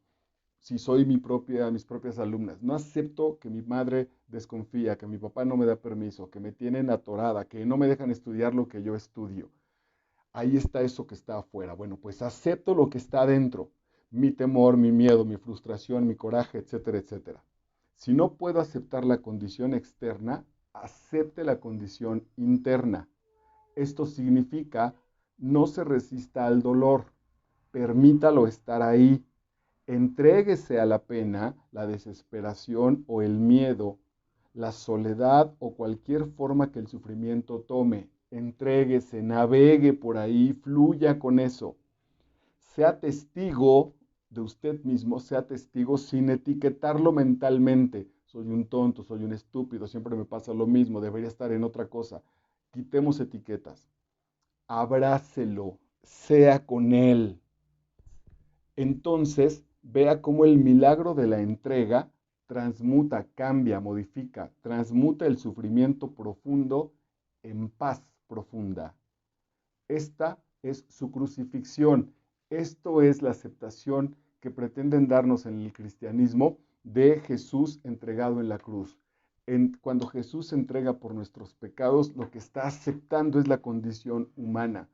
Si soy mis propias alumnas, no acepto que mi madre desconfía, que mi papá no me da permiso, que me tienen atorada, que no me dejan estudiar lo que yo estudio. Ahí está eso que está afuera. Bueno, pues acepto lo que está adentro. Mi temor, mi miedo, mi frustración, mi coraje, etcétera, etcétera. Si no puedo aceptar la condición externa, acepte la condición interna. Esto significa no se resista al dolor, permítalo estar ahí, entréguese a la pena, la desesperación o el miedo, la soledad o cualquier forma que el sufrimiento tome. Entréguese, navegue por ahí, fluya con eso. Sea testigo de usted mismo, sea testigo sin etiquetarlo mentalmente. Soy un tonto, soy un estúpido, siempre me pasa lo mismo, debería estar en otra cosa. Quitemos etiquetas. Abrácelo, sea con él. Entonces, vea cómo el milagro de la entrega transmuta, cambia, modifica, transmuta el sufrimiento profundo en paz profunda. Esta es su crucifixión. Esto es la aceptación que pretenden darnos en el cristianismo de Jesús entregado en la cruz. Cuando Jesús se entrega por nuestros pecados, lo que está aceptando es la condición humana.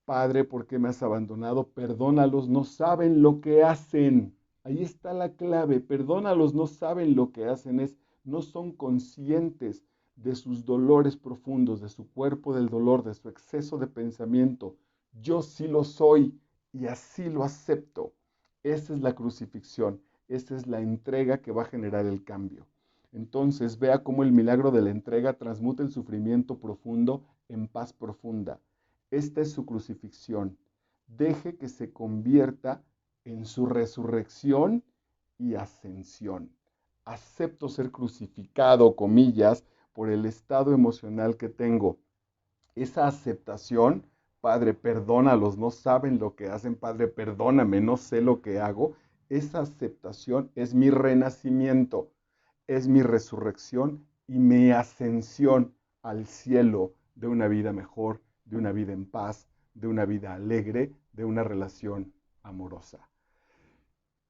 Padre, ¿por qué me has abandonado? Perdónalos, no saben lo que hacen. Ahí está la clave. Perdónalos, no saben lo que hacen. No son conscientes de sus dolores profundos, de su cuerpo del dolor, de su exceso de pensamiento. Yo sí lo soy y así lo acepto. Esa es la crucifixión. Esa es la entrega que va a generar el cambio. Entonces, vea cómo el milagro de la entrega transmuta el sufrimiento profundo en paz profunda. Esta es su crucifixión. Deje que se convierta en su resurrección y ascensión. Acepto ser crucificado, comillas, por el estado emocional que tengo. Esa aceptación, Padre, perdónalos, no saben lo que hacen, Padre, perdóname, no sé lo que hago. Esa aceptación es mi renacimiento, es mi resurrección y mi ascensión al cielo de una vida mejor, de una vida en paz, de una vida alegre, de una relación amorosa.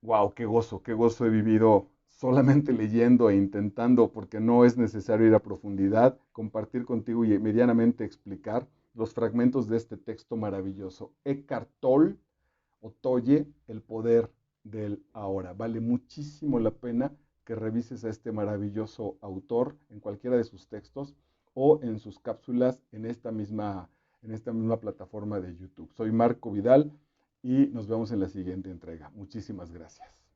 Wow, qué gozo he vivido solamente leyendo e intentando, porque no es necesario ir a profundidad, compartir contigo y medianamente explicar los fragmentos de este texto maravilloso. Eckhart Tolle, o Tolle, El poder del ahora. Vale muchísimo la pena que revises a este maravilloso autor en cualquiera de sus textos o en sus cápsulas en esta misma plataforma de YouTube. Soy Marco Vidal y nos vemos en la siguiente entrega. Muchísimas gracias.